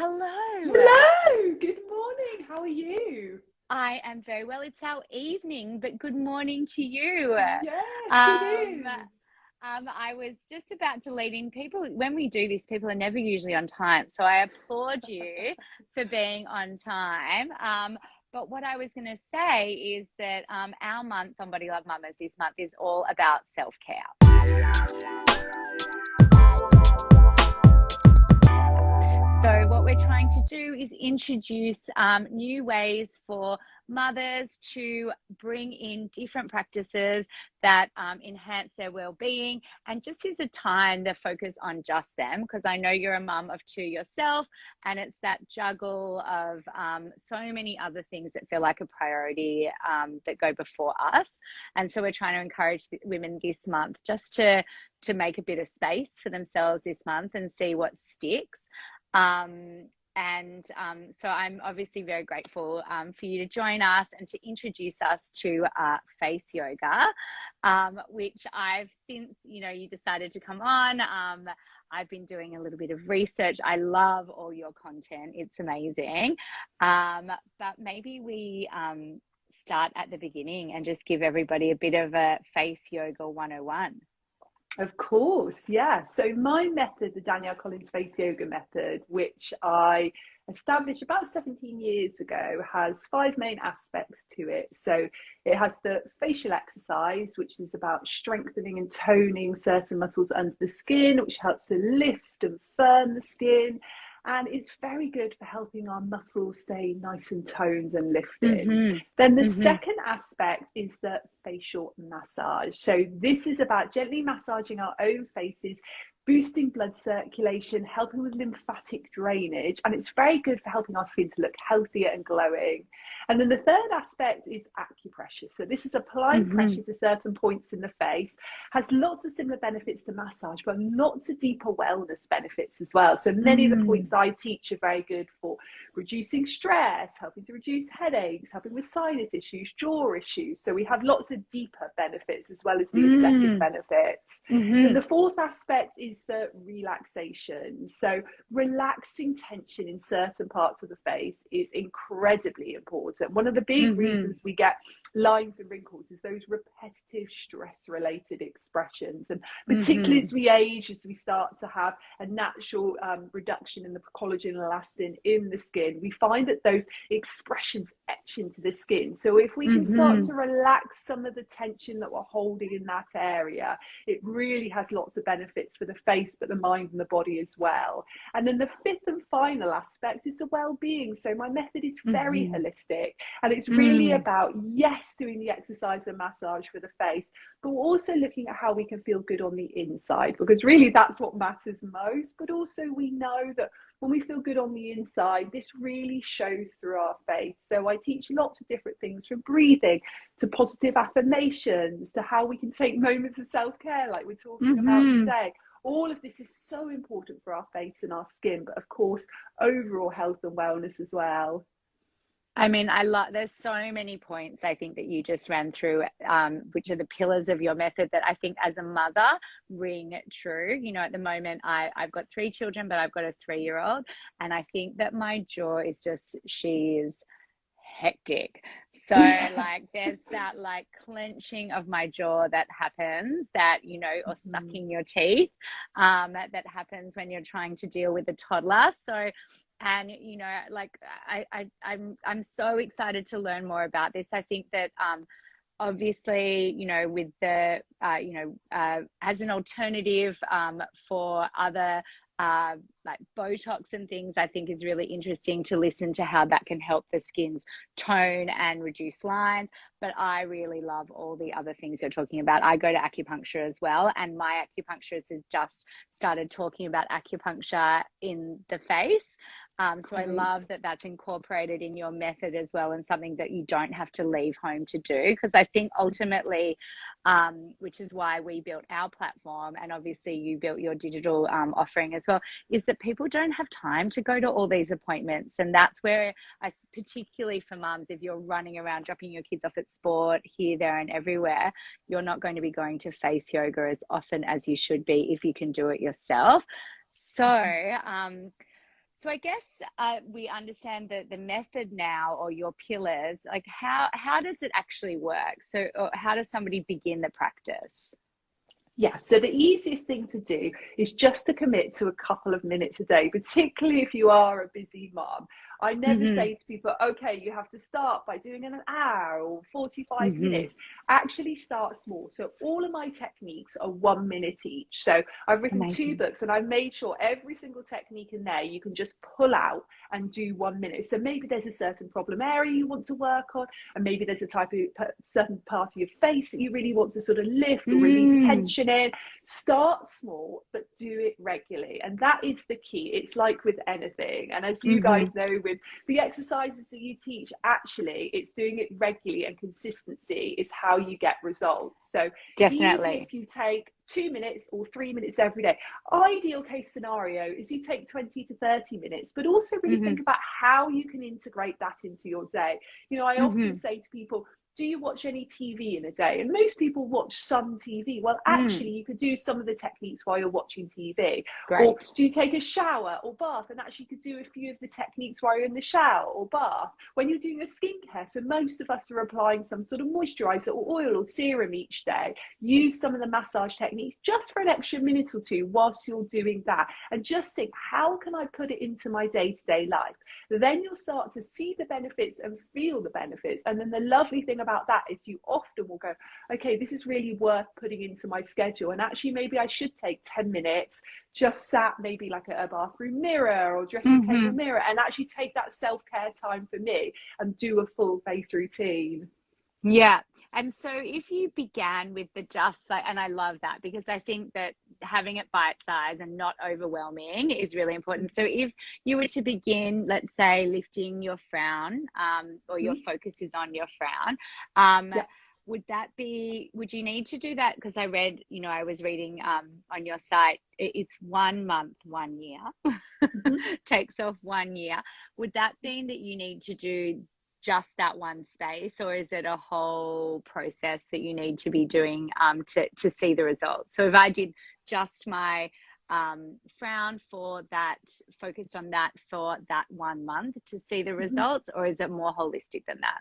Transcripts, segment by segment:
Hello. Hello, good morning. How are you? I am very well. It's our evening, but good morning to you. Yes, it Um, is. I was just about to lead in. People, when we do this, people are never usually on time. So I applaud you for being on time. But what I was going to say is that our month on Body Love Mamas this month is all about self-care. So what we're trying to do is introduce new ways for mothers to bring in different practices that enhance their well-being, and just is a time to focus on just them, because I know you're a mum of two yourself, and it's that juggle of so many other things that feel like a priority that go before us. And so we're trying to encourage women this month just to make a bit of space for themselves this month and see what sticks. So I'm obviously very grateful for you to join us and to introduce us to face yoga, which I've since, you decided to come on. I've been doing a little bit of research. I love all your content. It's amazing. But maybe we start at the beginning and just give everybody a bit of a face yoga 101. Of course, yeah. So my method, the Danielle Collins Face Yoga method, which I established about 17 years ago, has 5 main aspects to it. So it has the facial exercise, which is about strengthening and toning certain muscles under the skin, which helps to lift and firm the skin. And it's very good for helping our muscles stay nice and toned and lifted. Mm-hmm. Then the Mm-hmm. second aspect is the facial massage. So this is about gently massaging our own faces, boosting blood circulation, helping with lymphatic drainage, and it's very good for helping our skin to look healthier and glowing. And then the third aspect is acupressure. So this is applying pressure to certain points in the face, has lots of similar benefits to massage, but lots of deeper wellness benefits as well. So many of the points I teach are very good for reducing stress, helping to reduce headaches, helping with sinus issues, jaw issues. So we have lots of deeper benefits as well as the aesthetic benefits. Then the fourth aspect is the relaxation. So relaxing tension in certain parts of the face is incredibly important. One of the big reasons we get lines and wrinkles is those repetitive stress related expressions, and particularly as we age, as we start to have a natural reduction in the collagen and elastin in the skin, we find that those expressions etch into the skin. So if we can start to relax some of the tension that we're holding in that area, it really has lots of benefits for the face, but the mind and the body as well. And then the fifth and final aspect is the well-being. So my method is very holistic, and it's really about, yes, doing the exercise and massage for the face, but we're also looking at how we can feel good on the inside, because really that's what matters most. But also we know that when we feel good on the inside, this really shows through our face. So I teach lots of different things, from breathing to positive affirmations to how we can take moments of self-care like we're talking about today. All of this is so important for our face and our skin, but of course overall health and wellness as well. I mean, there's so many points I think that you just ran through, which are the pillars of your method that I think as a mother ring true. At the moment, I've got 3 children, but I've got a 3-year-old. And I think that my jaw is she is hectic. So there's that clenching of my jaw that happens, that, or sucking your teeth, that happens when you're trying to deal with a toddler. So, and I'm so excited to learn more about this. I think that obviously, with the as an alternative for other like Botox and things, I think is really interesting to listen to how that can help the skin's tone and reduce lines. But I really love all the other things you're talking about. I go to acupuncture as well, and my acupuncturist has just started talking about acupuncture in the face. So I love that that's incorporated in your method as well, and something that you don't have to leave home to do. Because I think ultimately, which is why we built our platform, and obviously you built your digital offering as well, is that people don't have time to go to all these appointments. And that's where particularly for mums, if you're running around dropping your kids off at sport here, there and everywhere, you're not going to be going to face yoga as often as you should be if you can do it yourself. So So I guess we understand the method now, or your pillars. Like how does it actually work? So or how does somebody begin the practice? Yeah, so the easiest thing to do is just to commit to a couple of minutes a day, particularly if you are a busy mom. I never Mm-hmm. say to people, okay, you have to start by doing an hour or 45 Mm-hmm. minutes. Actually start small. So all of my techniques are 1 minute each. So I've written two Amazing. books and I've made sure every single technique in there you can just pull out and do 1 minute. So maybe there's a certain problem area you want to work on, and maybe there's a type of certain part of your face that you really want to sort of lift or release Mm. tension in. Start small, but do it regularly. And that is the key. It's like with anything. And as you Mm-hmm. guys know, with the exercises that you teach, actually, it's doing it regularly, and consistency is how you get results. So even Definitely. if you take 2 minutes or 3 minutes every day, ideal case scenario is you take 20 to 30 minutes, but also really Mm-hmm. think about how you can integrate that into your day. I often Mm-hmm. say to people, do you watch any TV in a day? And most people watch some TV. Well, actually, Mm. you could do some of the techniques while you're watching TV. Or Great. do you take a shower or bath? And actually, you could do a few of the techniques while you're in the shower or bath. When you're doing your skincare, so most of us are applying some sort of moisturizer or oil or serum each day. Use some of the massage techniques just for an extra minute or two whilst you're doing that. And just think, how can I put it into my day-to-day life? Then you'll start to see the benefits and feel the benefits. And then the lovely thing about that is you often will go, okay, this is really worth putting into my schedule. And actually, maybe I should take 10 minutes, just sat maybe like a bathroom mirror or dressing table Mm-hmm. mirror, and actually take that self-care time for me and do a full face routine. Yeah. And so if you began with the just like, and I love that because I think that having it bite size and not overwhelming is really important. So if you were to begin, let's say, lifting your frown, or your Mm-hmm. focus is on your frown, um, Yeah. would you need to do that? Because I read, I was reading on your site, it's 1 month, 1 year, Mm-hmm. takes off 1 year. Would that mean that you need to do just that one space, or is it a whole process that you need to be doing to see the results? So if I did just my frown for that, focused on that for that 1 month to see the Mm-hmm. results, or is it more holistic than that?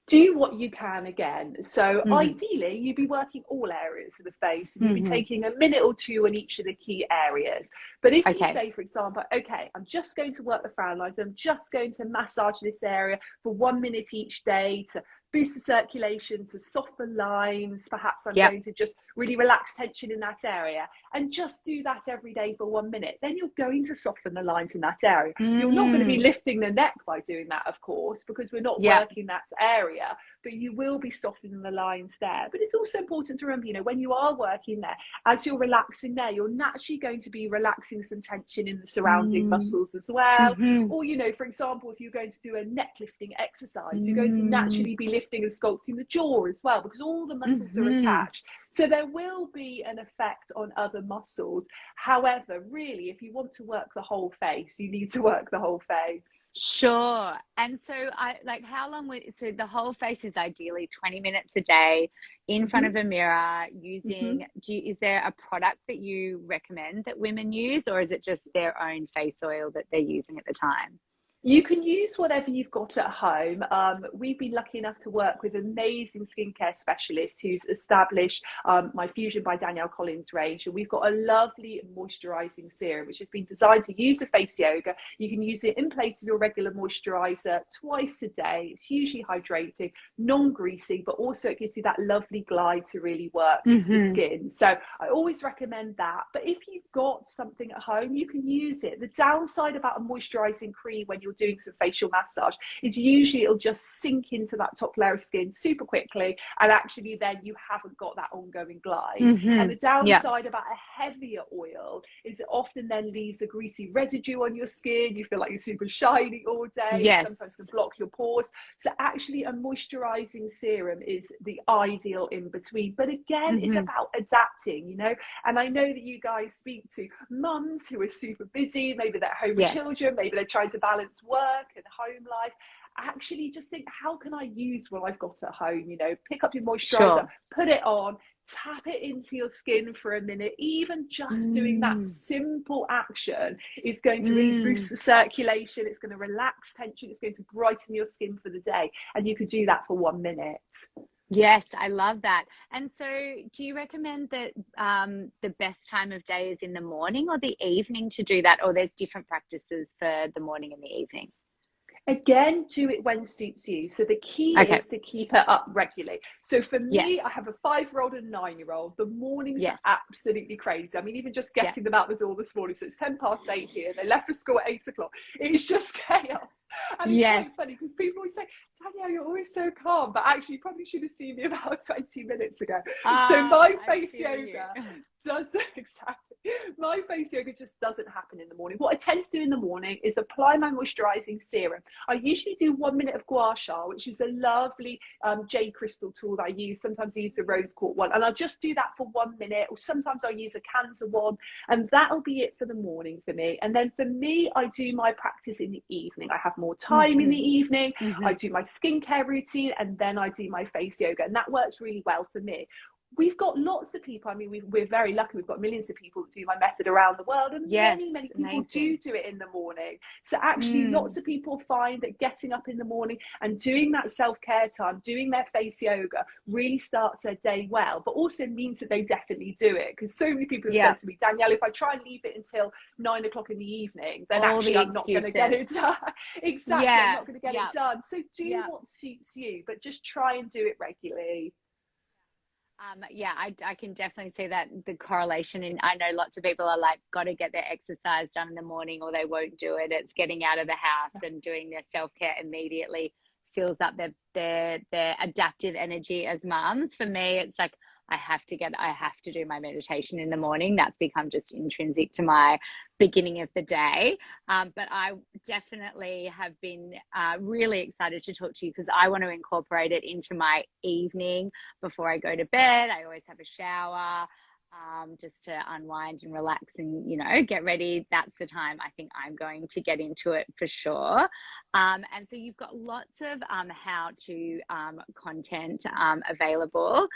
Do what you can again. So Mm-hmm. ideally, you'd be working all areas of the face and you'd be Mm-hmm. taking a minute or two on each of the key areas. But if you Okay. say, for example, okay, I'm just going to work the frown lines, I'm just going to massage this area for 1 minute each day to boost the circulation, to soften lines, perhaps I'm Yep. going to just really relax tension in that area, and just do that every day for 1 minute, then you're going to soften the lines in that area. You're not going to be Mm. lifting the neck by doing that, of course, because we're not Yep. working that area, but you will be softening the lines there. But it's also important to remember, when you are working there, as you're relaxing there, you're naturally going to be relaxing some tension in the surrounding Mm. muscles as well. Mm-hmm. Or, for example, if you're going to do a neck lifting exercise, you're going to Mm. naturally be lifting and sculpting the jaw as well, because all the muscles are Mm-hmm. attached. So there will be an effect on other muscles. However, really, if you want to work the whole face, you need to work the whole face. Sure. And so I like how long would so the whole face is ideally 20 minutes a day in front of Mm-hmm. a mirror Mm-hmm. using is there a product that you recommend that women use, or is it just their own face oil that they're using at the time? You can use whatever you've got at home. We've been lucky enough to work with amazing skincare specialists who's established my Fusion by Danielle range. And we've got a lovely moisturizing serum, which has been designed to use a face yoga. You can use it in place of your regular moisturizer twice a day. It's hugely hydrating, non-greasy, but also it gives you that lovely glide to really work the Mm-hmm. skin. So I always recommend that. But if you've got something at home, you can use it. The downside about a moisturizing cream when you're doing some facial massage is usually it'll just sink into that top layer of skin super quickly, and actually then you haven't got that ongoing glide. And Mm-hmm. the Yeah. downside about a heavier oil is it often then leaves a greasy residue on your skin. You feel like you're super shiny all day. It Yes. sometimes can block your pores. So actually a moisturizing serum is the ideal in between. But again, it's Mm-hmm. about adapting, and I know that you guys speak to mums who are super busy. Maybe they're home with Yes. children, maybe they're trying to balance work and home life. actually just think, how can I use what I've got at home? You know, pick up your moisturizer, Sure. put it on, tap it into your skin for a minute. Even just doing that simple action is going to really boost the circulation. It's going to relax tension. It's going to brighten your skin for the day. And you could do that for 1 minute. Yes, I love that. And so do you recommend that the best time of day is in the morning or the evening to do that, or there's different practices for the morning and the evening? Again, do it when suits you. So the key Okay. is to keep it up regularly. So for me, Yes. I have a 5-year-old and a 9-year-old. The mornings Yes. are absolutely crazy. I mean, even just getting them out the door this morning. So it's 8:10 here. They left for school at 8 o'clock. It's just chaos. And it's quite funny because people always say, Danielle, you're always so calm. But actually, you probably should have seen me about 20 minutes ago. So my face yoga does exactly. My face yoga just doesn't happen in the morning. What I tend to do in the morning is apply my moisturizing serum. I usually do 1 minute of gua sha, which is a lovely jade crystal tool that I use. Sometimes I use the rose quartz one, and I'll just do that for 1 minute, or sometimes I'll use a cancer one, and that'll be it for the morning for me. And then for me, I do my practice in the evening. I have more time in the evening. I do my skincare routine, and then I do my face yoga, and that works really well for me. We've got lots of people. I mean, we're very lucky. We've got millions of people that do my method around the world, and many people do it in the morning. So actually, lots of people find that getting up in the morning and doing that self-care time, doing their face yoga, really starts their day well, but also means that they definitely do it. Because so many people have said to me, Danielle, if I try and leave it until 9 o'clock in the evening, then actually I'm not going to get it done. Exactly, I'm not going to get it done. So do what suits you, but just try and do it regularly. I can definitely see that, the correlation. And I know lots of people are like, got to get their exercise done in the morning or they won't do it. It's getting out of the house and doing their self-care immediately fills up their adaptive energy as mums. For me, it's like, I have to do my meditation in the morning. That's become just intrinsic to my beginning of the day. But I definitely have been really excited to talk to you because I want to incorporate it into my evening before I go to bed. I always have a shower just to unwind and relax and, you know, get ready. That's the time I think I'm going to get into it for sure. And so you've got lots of how-to content available,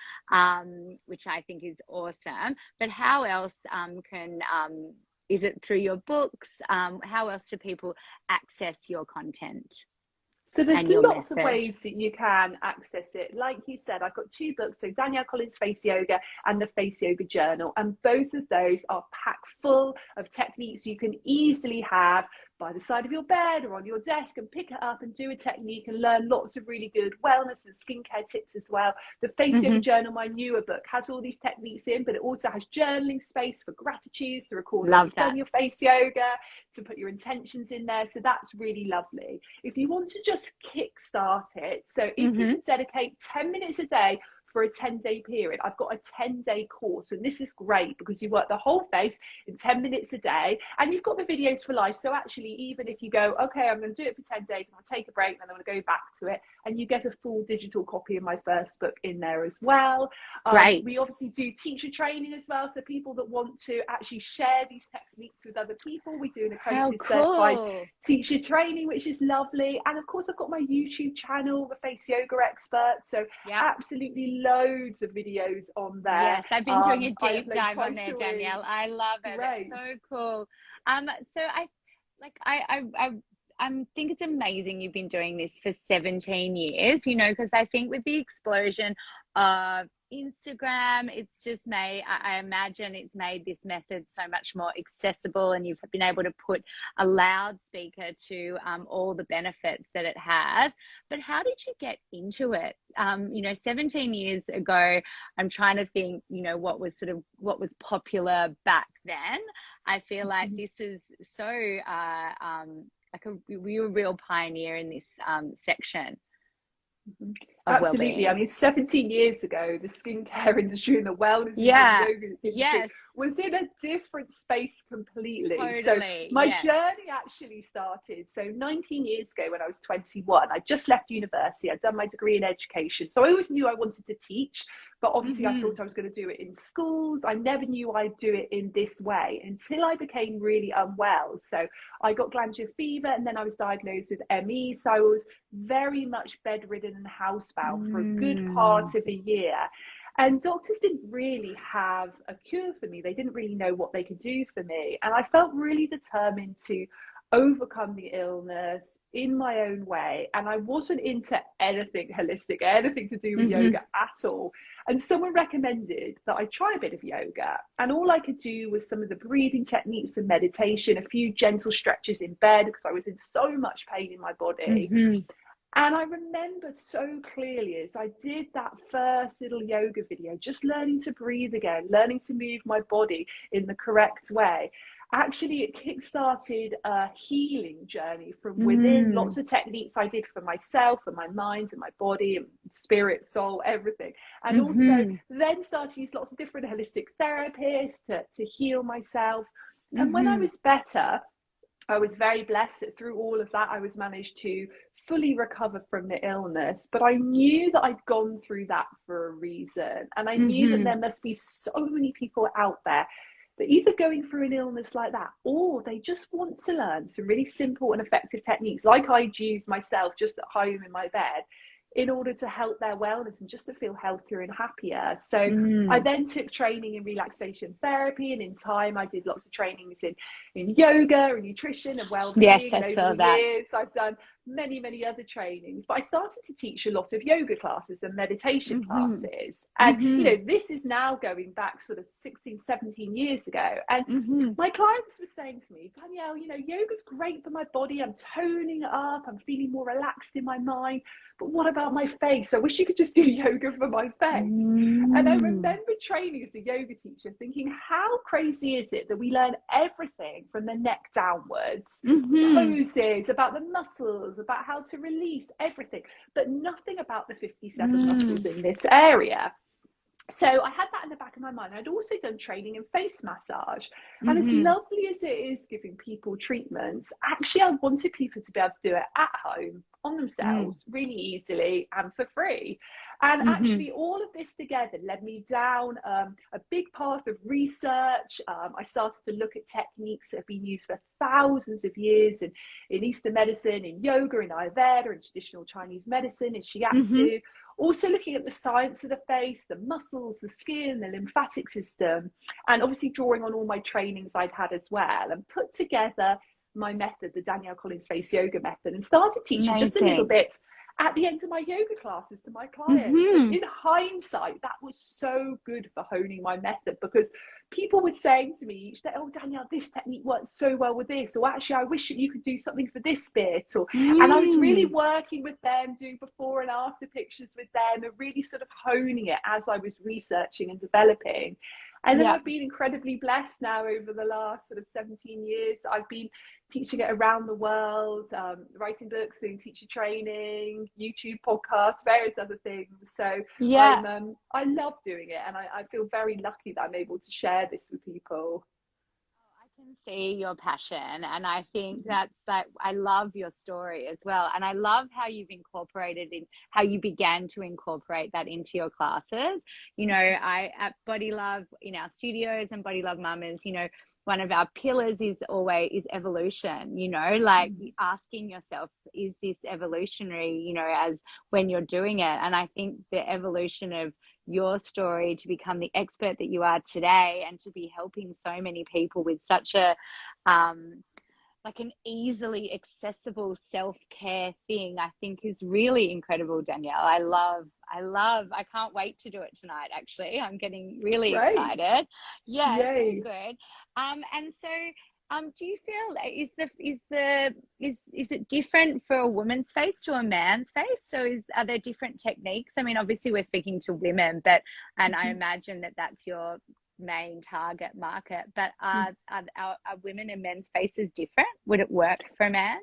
which I think is awesome. But how else is it through your books? How else do people access your content? So there's lots of ways that you can access it. Like you said, I've got 2 books, so Danielle Collins Face Yoga and the Face Yoga Journal, and both of those are packed full of techniques you can easily have by the side of your bed or on your desk and pick it up and do a technique and learn lots of really good wellness and skincare tips as well. The Face Yoga Journal, my newer book, has all these techniques in, but it also has journaling space for gratitudes, to record when you've done your face yoga, to put your intentions in there. So that's really lovely. If you want to just kickstart it, so if you can dedicate 10 minutes a day for a 10-day period. I've got a 10-day course, and this is great because you work the whole face in 10 minutes a day, and you've got the videos for life. So actually, even if you go, okay, I'm going to do it for 10 days, I'm going to take a break, and then I'm going to go back to it, and you get a full digital copy of my first book in there as well. Great. We obviously do teacher training as well, so people that want to actually share these techniques with other people, we do an accredited certified teacher training, which is lovely. And of course, I've got my YouTube channel, The Face Yoga Expert, so absolutely loads of videos on there. Yes, I've been doing a deep dive on there, Danielle. I love it. Great. It's so cool. So I think it's amazing you've been doing this for 17 years, you know, because I think with the explosion of Instagram, it's just made, I imagine it's made this method so much more accessible, and you've been able to put a loudspeaker to all the benefits that it has. But how did you get into it? 17 years ago, I'm trying to think, what was popular back then. I feel like this is so we were a real pioneer in this section. of Absolutely. I well-being. mean, 17 years ago, the skincare industry and the wellness industry, Yeah. yoga industry Yes. was in a different space completely. So Totally. my Yes. journey actually started. So 19 years ago when I was 21, I just left university. I'd done my degree in education. So I always knew I wanted to teach, but obviously I thought I was going to do it in schools. I never knew I'd do it in this way until I became really unwell. So I got glandular fever and then I was diagnosed with ME. So I was very much bedridden and housebound for a good part of a year. And doctors didn't really have a cure for me. They didn't really know what they could do for me. And I felt really determined to overcome the illness in my own way. And I wasn't into anything holistic, anything to do with yoga at all. And someone recommended that I try a bit of yoga. And all I could do was some of the breathing techniques and meditation, a few gentle stretches in bed because I was in so much pain in my body. And I remembered so clearly as I did that first little yoga video, just learning to breathe again, learning to move my body in the correct way. Actually, it kickstarted a healing journey from within. Lots of techniques I did for myself and my mind and my body and spirit, soul, everything. And also then started to use lots of different holistic therapists to heal myself. And when I was better, I was very blessed that through all of that, I was managed to fully recover from the illness. But I knew that I'd gone through that for a reason. And I knew that there must be so many people out there that either going through an illness like that, or they just want to learn some really simple and effective techniques like I'd use myself just at home in my bed in order to help their wellness and just to feel healthier and happier. So I then took training in relaxation therapy, and in time I did lots of trainings in yoga and nutrition and well-being. Yes, I and saw over the that. years I've done many other trainings, but I started to teach a lot of yoga classes and meditation classes. And you know, this is now going back sort of 16, 17 years ago. And my clients were saying to me, Danielle, you know, yoga's great for my body, I'm toning it up, I'm feeling more relaxed in my mind, but what about my face? I wish you could just do yoga for my face. And I remember training as a yoga teacher thinking, how crazy is it that we learn everything from the neck downwards, poses, about the muscles, about how to release everything, but nothing about the 57 muscles in this area. So I had that in the back of my mind. I'd also done training in face massage. And as lovely as it is giving people treatments, actually I wanted people to be able to do it at home on themselves really easily and for free. And actually all of this together led me down a big path of research. I started to look at techniques that have been used for thousands of years in Eastern medicine, in yoga, in Ayurveda, in traditional Chinese medicine, in shiatsu. Also looking at the science of the face, the muscles, the skin, the lymphatic system, and obviously drawing on all my trainings I'd had as well, and put together my method, the Danielle Collins Face Yoga Method, and started teaching just a little bit at the end of my yoga classes to my clients. And in hindsight, that was so good for honing my method, because people were saying to me each day, oh, Danielle, this technique works so well with this, or actually, I wish you could do something for this bit. Or and I was really working with them, doing before and after pictures with them, and really sort of honing it as I was researching and developing. And then I've been incredibly blessed now over the last sort of 17 years. I've been teaching it around the world, writing books, doing teacher training, YouTube podcasts, various other things. So I love doing it. And I feel very lucky that I'm able to share this with people. Can see your passion, and I think that's like, I love your story as well, and I love how you've incorporated in how you began to incorporate that into your classes. You know, I at Body Love, in our studios and Body Love Mamas, you know, one of our pillars is evolution, you know, like asking yourself, is this evolutionary, you know, as when you're doing it. And I think the evolution of your story to become the expert that you are today, and to be helping so many people with such a like an easily accessible self-care thing, I think is really incredible, Danielle. I can't wait to do it tonight. Actually, I'm getting really excited. Yeah, so good. And so do you feel is it different for a woman's face to a man's face? So are there different techniques? I mean, obviously we're speaking to women, but and I imagine that that's your main target market. But are women and men's faces different? Would it work for a man?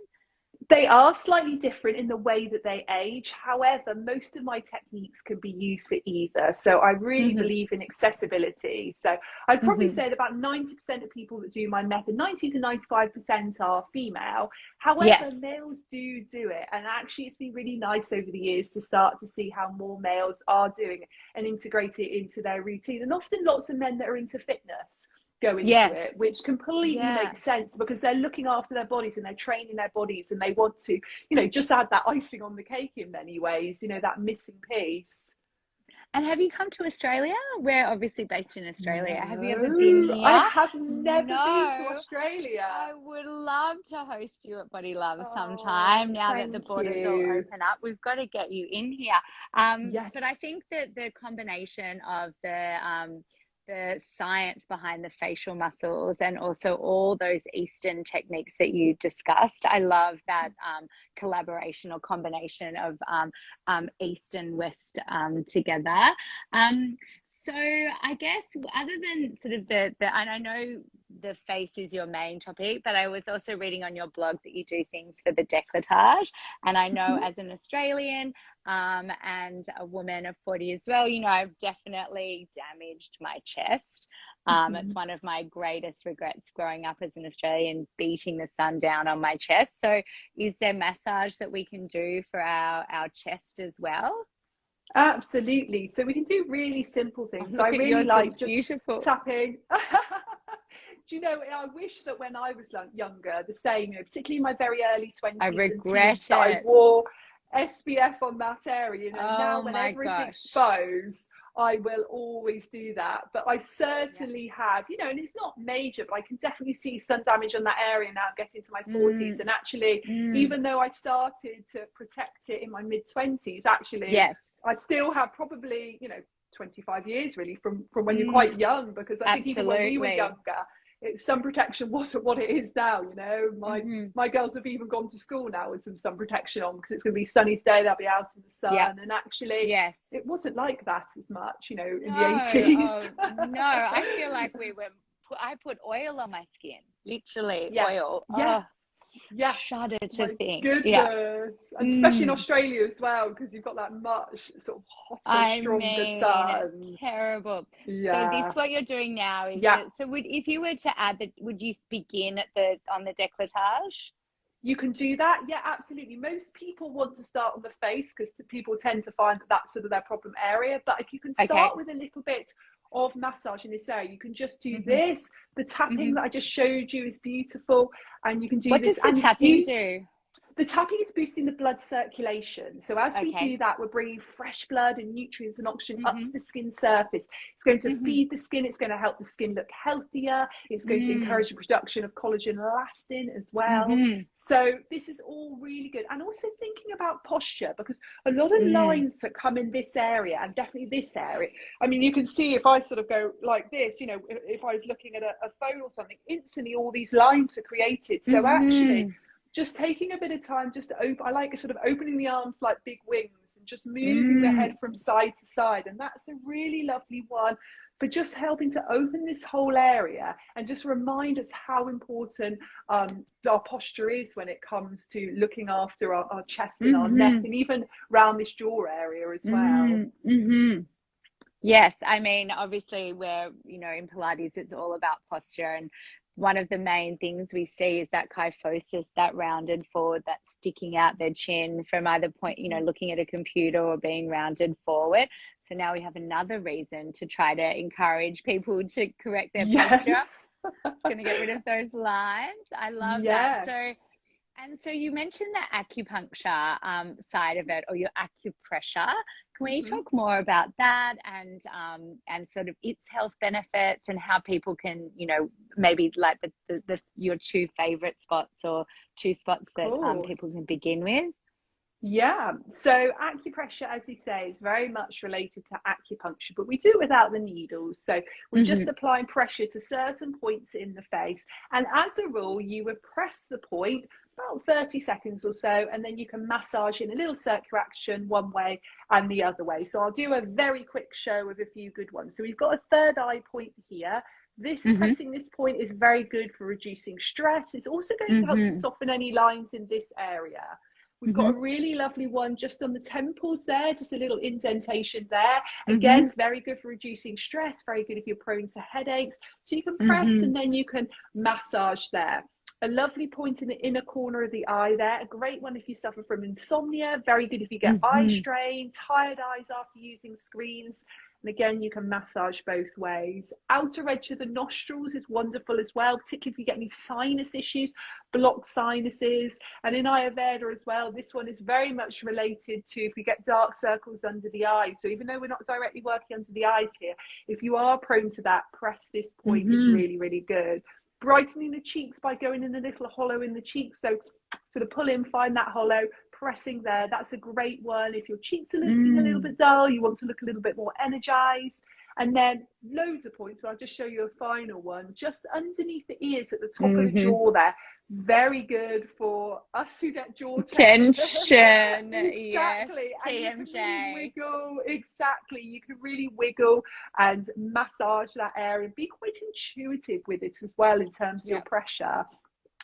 They are slightly different in the way that they age. However, most of my techniques can be used for either. So I really Mm-hmm. believe in accessibility. So I'd probably Mm-hmm. say that about 90% of people that do my method, 90 to 95% are female. However, Yes. males do it. And actually, it's been really nice over the years to start to see how more males are doing it and integrate it into their routine. And often lots of men that are into fitness go into Yes. it, which completely Yeah. makes sense because they're looking after their bodies and they're training their bodies and they want to, just add that icing on the cake in many ways, that missing piece. And have you come to Australia? We're obviously based in Australia. Have you ever been No, I here? have never been to No. Australia. I would love to host you at Body Love sometime. Oh, Now that the thank borders all you. open up, we've got to get you in here. But I Yes. think that the combination of the science behind the facial muscles and also all those Eastern techniques that you discussed, I love that collaboration or combination of East and West together. So I guess other than sort of and I know the face is your main topic, but I was also reading on your blog that you do things for the décolletage. And I know as an Australian and a woman of 40 as well, I've definitely damaged my chest. It's one of my greatest regrets growing up as an Australian, beating the sun down on my chest. So is there massage that we can do for our chest as well? Absolutely. So we can do really simple Oh, things. I look at really yours, like it's just beautiful. tapping. Do you know, I wish that when I was younger, the same, particularly in my very early I 20s and teens, regret that I it. wore SPF on that area. Now Oh my whenever it's gosh. exposed, I will always do that. But I Yeah. certainly have, and it's not major, but I can definitely see sun damage on that area now getting to my 40s. Mm, And actually, mm. even though I started to protect it in my mid 20s, actually, Yes. I still have probably, 25 years really from when you're Mm, quite young, because I think even when we were absolutely. younger, sun protection wasn't what it is now. Mm-hmm. My girls have even gone to school now with some sun protection on because it's going to be sunny today, they'll be out in the Yep. sun, and actually Yes. it wasn't like that as much, in the No. 80s. Oh, no. I feel like I put oil on my skin, literally Yeah, oil. yeah, Oh, yeah. shudder to My think. Yeah. goodness. And especially in Mm. Australia as well, because you've got that much sort of hotter, I stronger mean, sun. terrible. So this Yeah. what you're doing now is Yeah. that, so if you were to add that, would you begin at on the décolletage? You can do that. Yeah, absolutely. Most people want to start on the face because people tend to find that that's sort of their problem area. But if you can Okay. start with a little bit of massage in this area, you can just do Mm-hmm. this. The tapping Mm-hmm. that I just showed you is beautiful. And you can do What this does the and tapping use do? the tapping is boosting the blood circulation. So as we do Okay. that, we're bringing fresh blood and nutrients and oxygen up Mm-hmm. to the skin surface. It's going to Mm-hmm. feed the skin. It's going to help the skin look healthier. It's going to Mm. encourage the production of collagen elastin as well. Mm-hmm. So this is all really good. And also thinking about posture, because a lot of Mm. lines that come in this area, and definitely this area, I mean, you can see if I sort of go like this, if I was looking at a phone or something, instantly all these lines are created. So actually, Mm-hmm. just taking a bit of time just to open, I like sort of opening the arms like big wings and just moving the head Mm. from side to side. And that's a really lovely one for just helping to open this whole area and just remind us how important our posture is when it comes to looking after our chest and our neck, Mm-hmm. and even around this jaw area as well. Mm-hmm. Yes, I mean, obviously, we're, in Pilates, it's all about posture. And one of the main things we see is that kyphosis, that rounded forward, that sticking out their chin from either point, looking at a computer or being rounded forward. So now we have another reason to try to encourage people to correct their posture. Yes. It's going to get rid of those lines. I love that. Yes. So you mentioned the acupuncture side of it, or your acupressure. Can we talk more about that and sort of its health benefits and how people can, maybe like your two favorite spots or two spots that people can begin with? Yeah, so acupressure, as you say, is very much related to acupuncture, but we do it without the needles. So we're just applying pressure to certain points in the face. And as a rule, you would press the point about 30 seconds or so, and then you can massage in a little circular action one way and the other way. So I'll do a very quick show of a few good ones. So we've got a third eye point here. This Mm-hmm. pressing this point is very good for reducing stress. It's also going to help to soften any lines in this area. We've got a really lovely one just on the temples there, just a little indentation there. Again, very good for reducing stress, very good if you're prone to headaches. So you can press and then you can massage there. A lovely point in the inner corner of the eye there. A great one if you suffer from insomnia. Very good if you get eye strain, tired eyes after using screens. And again, you can massage both ways. Outer edge of the nostrils is wonderful as well, particularly if you get any sinus issues, blocked sinuses. And in Ayurveda as well, this one is very much related to if we get dark circles under the eyes. So even though we're not directly working under the eyes here, if you are prone to that, press this point is really, really good. Brightening the cheeks by going in a little hollow in the cheeks. So sort of pull in, find that hollow, pressing there. That's a great one. If your cheeks are looking a little bit dull, you want to look a little bit more energized. And then loads of points, but I'll just show you a final one, just underneath the ears at the top of the jaw there. Very good for us who get jaw tension. Exactly. Yes. And you can really wiggle. Exactly. You can really wiggle and massage that area and be quite intuitive with it as well in terms of your pressure.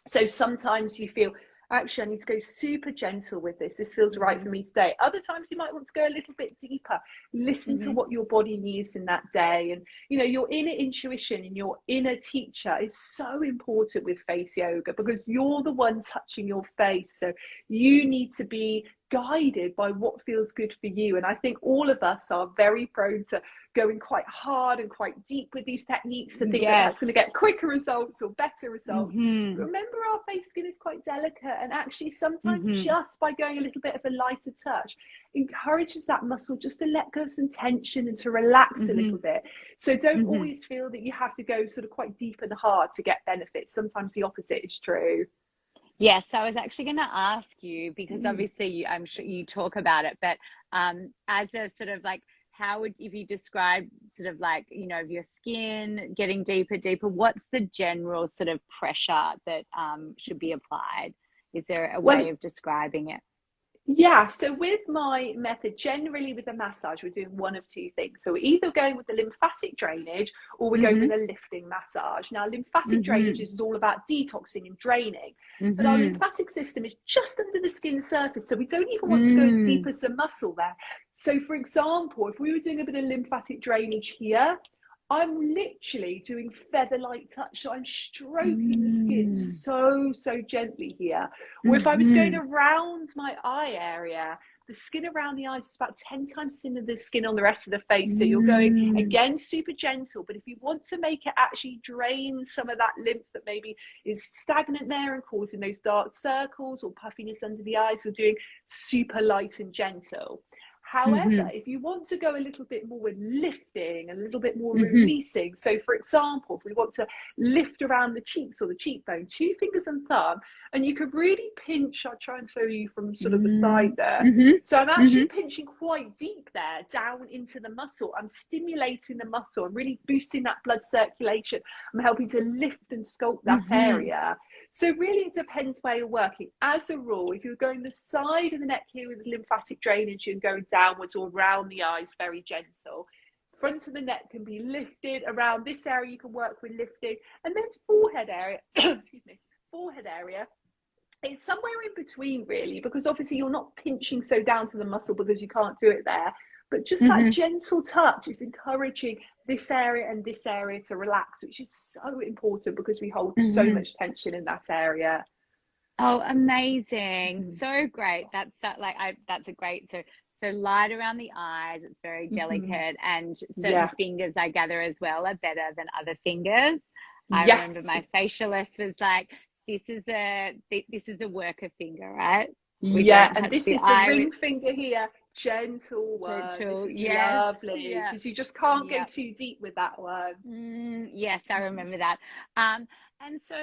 So sometimes you feel, actually, I need to go super gentle with this. This feels right for me today. Other times you might want to go a little bit deeper. Listen to what your body needs in that day. And, you know, your inner intuition and your inner teacher is so important with face yoga because you're the one touching your face. So you need to be guided by what feels good for you. And I think all of us are very prone to going quite hard and quite deep with these techniques and think that that's going to get quicker results or better results. But remember, our face skin is quite delicate, and actually sometimes just by going a little bit of a lighter touch encourages that muscle just to let go of some tension and to relax a little bit. So don't always feel that you have to go sort of quite deep and hard to get benefits. Sometimes the opposite is true. Yes, I was actually going to ask you because obviously I'm sure you talk about it, but as a sort of like, how would, if you describe sort of like, you know, your skin getting deeper, what's the general sort of pressure that should be applied? Is there a way of describing it? Yeah, so with my method, generally with the massage, we're doing one of two things. So we're either going with the lymphatic drainage or we're going with a lifting massage. Now, lymphatic drainage is all about detoxing and draining, but our lymphatic system is just under the skin surface. So we don't even want to go as deep as the muscle there. So for example, if we were doing a bit of lymphatic drainage here, I'm literally doing feather-like touch. So I'm stroking the skin so gently here. Or if I was going around my eye area, the skin around the eyes is about 10 times thinner than the skin on the rest of the face. So you're going, again, super gentle. But if you want to make it actually drain some of that lymph that maybe is stagnant there and causing those dark circles or puffiness under the eyes, you're doing super light and gentle. However, if you want to go a little bit more with lifting, a little bit more releasing, so for example, if we want to lift around the cheeks or the cheekbone, 2 fingers and thumb, and you could really pinch, I'll try and show you from sort of the side there. So I'm actually pinching quite deep there, down into the muscle. I'm stimulating the muscle. I'm really boosting that blood circulation. I'm helping to lift and sculpt that area. So really it depends where you're working. As a rule, if you're going the side of the neck here with lymphatic drainage and going downwards or around the eyes, very gentle. Front of the neck can be lifted. Around this area you can work with lifting. And then forehead area, excuse me, forehead area. It's somewhere in between really, because obviously you're not pinching so down to the muscle because you can't do it there. But just that gentle touch is encouraging this area and this area to relax, which is so important because we hold so much tension in that area. Oh, amazing. So great. That's that's a great, so light around the eyes. It's very delicate, and certain fingers I gather as well are better than other fingers. I remember my facialist was like, this is a worker finger, right? And this is the ring finger here. Gentle one. This is lovely because you just can't go too deep with that one. Yes, I remember that. And so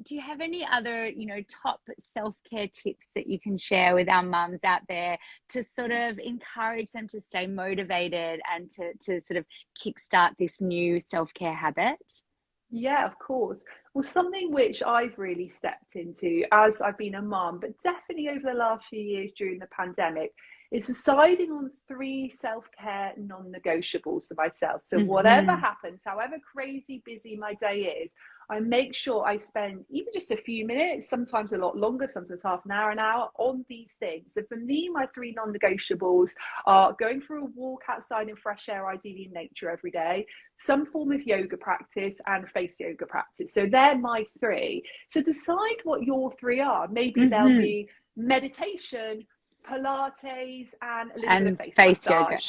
do you have any other, you know, top self-care tips that you can share with our mums out there to sort of encourage them to stay motivated and to sort of kickstart this new self-care habit? Yeah, of course. Well, something which I've really stepped into as I've been a mum, but definitely over the last few years during the pandemic, It's deciding on 3 self-care non-negotiables for myself. So whatever Mm-hmm. happens, however crazy busy my day is, I make sure I spend even just a few minutes, sometimes a lot longer, sometimes half an hour on these things. So for me, my 3 non-negotiables are going for a walk outside in fresh air, ideally in nature every day, some form of yoga practice, and face yoga practice. So they're my 3. So decide what your 3 are. Maybe they'll Mm-hmm. be meditation, Pilates, and a little bit of And face face yoga. massage.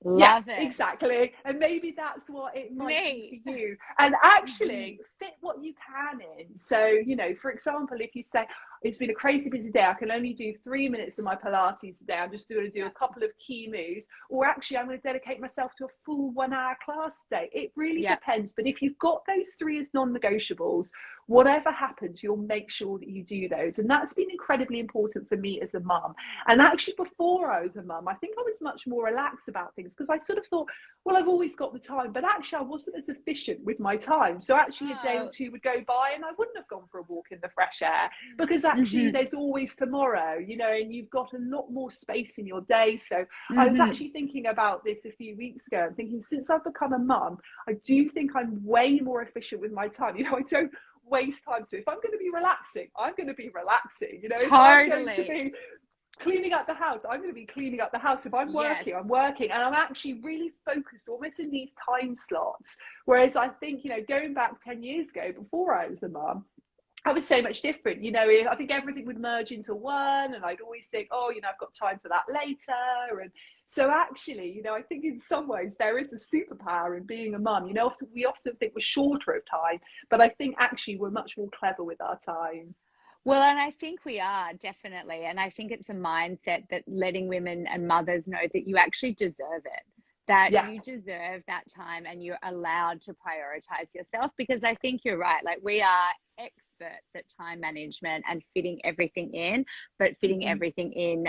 Yeah, Love it. exactly. And maybe that's what it might be Me. for you. And actually fit what you can in. So, you know, for example, if you say, it's been a crazy busy day, I can only do 3 minutes of my Pilates today, I'm just going to do a couple of key moves, or actually I'm going to dedicate myself to a full 1 hour class today. It really depends. But if you've got those 3 as non-negotiables, whatever happens, you'll make sure that you do those. And that's been incredibly important for me as a mum. And actually, before I was a mum, I think I was much more relaxed about things, because I sort of thought, well, I've always got the time, but actually I wasn't as efficient with my time. So actually a day or two would go by and I wouldn't have gone for a walk in the fresh air, because actually there's always tomorrow, you know, and you've got a lot more space in your day. So I was actually thinking about this a few weeks ago and thinking, since I've become a mum, I do think I'm way more efficient with my time. You know, I don't waste time. So if I'm going to be relaxing, I'm going to be relaxing. You know, if I'm going to be cleaning up the house, I'm going to be cleaning up the house. If I'm working, I'm working, and I'm actually really focused almost in these time slots. Whereas I think, you know, going back 10 years ago, before I was a mum, I was so much different. You know, I think everything would merge into one, and I'd always think, oh, you know, I've got time for that later. And so actually, you know, I think in some ways there is a superpower in being a mum. You know, we often think we're shorter of time, but I think actually we're much more clever with our time. Well, and I think we are definitely. And I think it's a mindset that letting women and mothers know that you actually deserve it, that Yeah. you deserve that time and you're allowed to prioritize yourself. Because I think you're right. Like, we are experts at time management and fitting everything in, but fitting everything in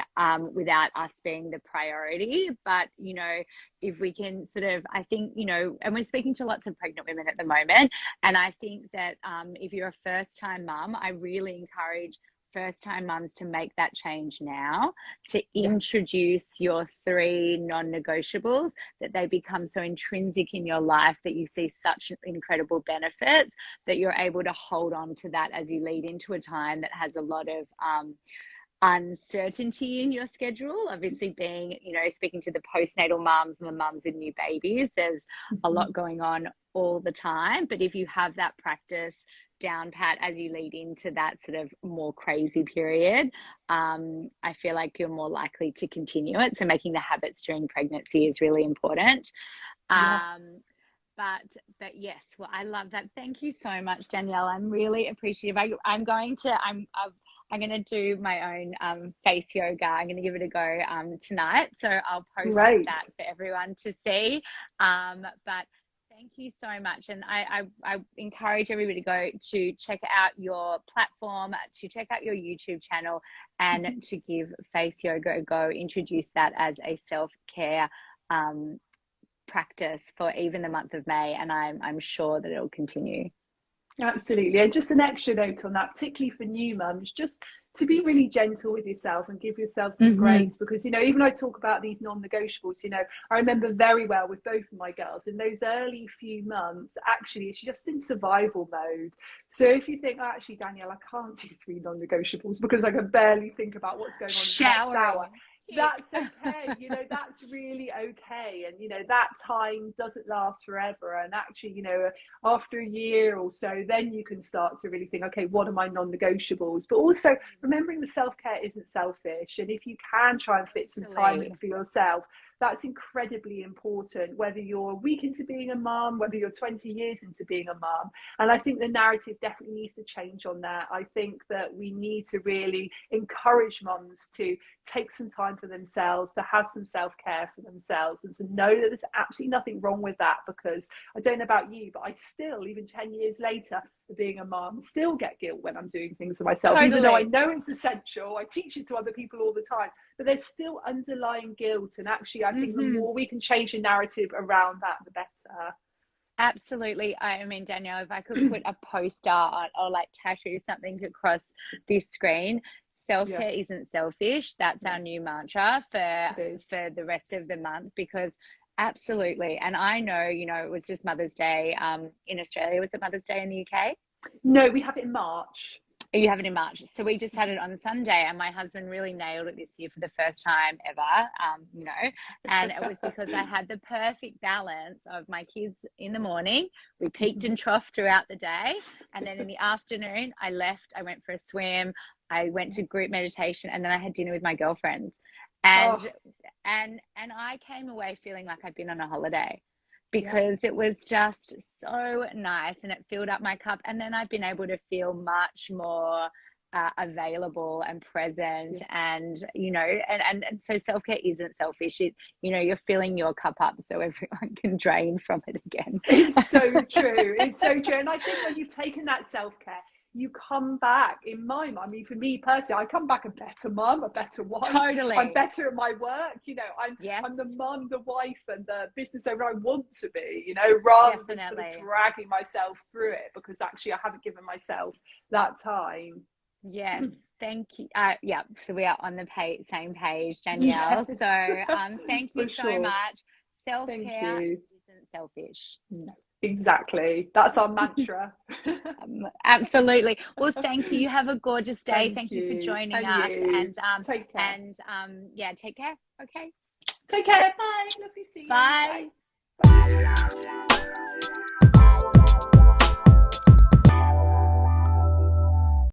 without us being the priority. But, you know, if we can sort of, I think, you know, and we're speaking to lots of pregnant women at the moment. And I think that if you're a first time mum, I really encourage first time mums to make that change now, to introduce your 3 non-negotiables, that they become so intrinsic in your life that you see such incredible benefits that you're able to hold on to that as you lead into a time that has a lot of uncertainty in your schedule. Obviously, being, you know, speaking to the postnatal mums and the mums with new babies, there's a lot going on all the time. But if you have that practice down pat as you lead into that sort of more crazy period, I feel like you're more likely to continue it. So making the habits during pregnancy is really important. But yes, well, I love that. Thank you so much, Danielle. I'm really appreciative. I'm going to do my own face yoga. I'm going to give it a go tonight. So I'll post that for everyone to see. But thank you so much. And I encourage everybody to go to check out your platform, to check out your YouTube channel, and to give face yoga a go. Introduce that as a self-care practice for even the month of May. And I'm sure that it'll continue. Absolutely. And just an extra note on that, particularly for new mums, just to be really gentle with yourself and give yourself some grace, because, you know, even I talk about these non-negotiables, you know, I remember very well with both of my girls in those early few months, actually it's just in survival mode. So if you think, oh, actually, Danielle, I can't do 3 non-negotiables because I can barely think about what's going on in the next hour, that's okay. You know, that's really okay. And, you know, that time doesn't last forever. And actually, you know, after a year or so, then you can start to really think, okay, what are my non-negotiables? But also remembering the self-care isn't selfish. And if you can try and fit some time in for yourself, that's incredibly important, whether you're a week into being a mum, whether you're 20 years into being a mum. And I think the narrative definitely needs to change on that. I think that we need to really encourage mums to take some time for themselves, to have some self-care for themselves, and to know that there's absolutely nothing wrong with that. Because I don't know about you, but I still, even 10 years later of being a mum, still get guilt when I'm doing things for myself, even though I know it's essential. I teach it to other people all the time, but there's still underlying guilt. And actually, I think the more we can change the narrative around that, the better. Absolutely. I mean, Danielle, if I could put a poster on, or like tattoo something across this screen, self-care isn't selfish. That's Yeah. our new mantra for It is. the rest of the month, because absolutely. And I know, you know, it was just Mother's Day in Australia. Was it Mother's Day in the UK? No, we have it in March. You have it in March. So we just had it on Sunday, and my husband really nailed it this year for the first time ever, you know, and it was because I had the perfect balance of my kids in the morning. We peaked and troughed throughout the day. And then in the afternoon, I went for a swim, I went to group meditation, and then I had dinner with my girlfriends. And and I came away feeling like I'd been on a holiday, because it was just so nice, and it filled up my cup. And then I've been able to feel much more available and present, and you know, and so self-care isn't selfish. It, you know, you're filling your cup up so everyone can drain from it again. It's so true. It's so true. And I think when you've taken that self-care, you come back, in my mind, I mean, for me personally, I come back a better mum, a better wife. Totally. I'm better at my work. You know, I'm the mum, the wife, and the business owner I want to be, you know, rather than sort of dragging myself through it, because actually I haven't given myself that time. Yes, thank you. Yeah, so we are on the same page, Danielle. Yes. So thank you so much. Self-care isn't selfish. No. Exactly. That's our mantra. Absolutely. Well, thank you. You have a gorgeous day. Thank you for joining us. You. And take care. And yeah, take care. Okay. Take care. Bye. Love you. See you. Bye. Bye.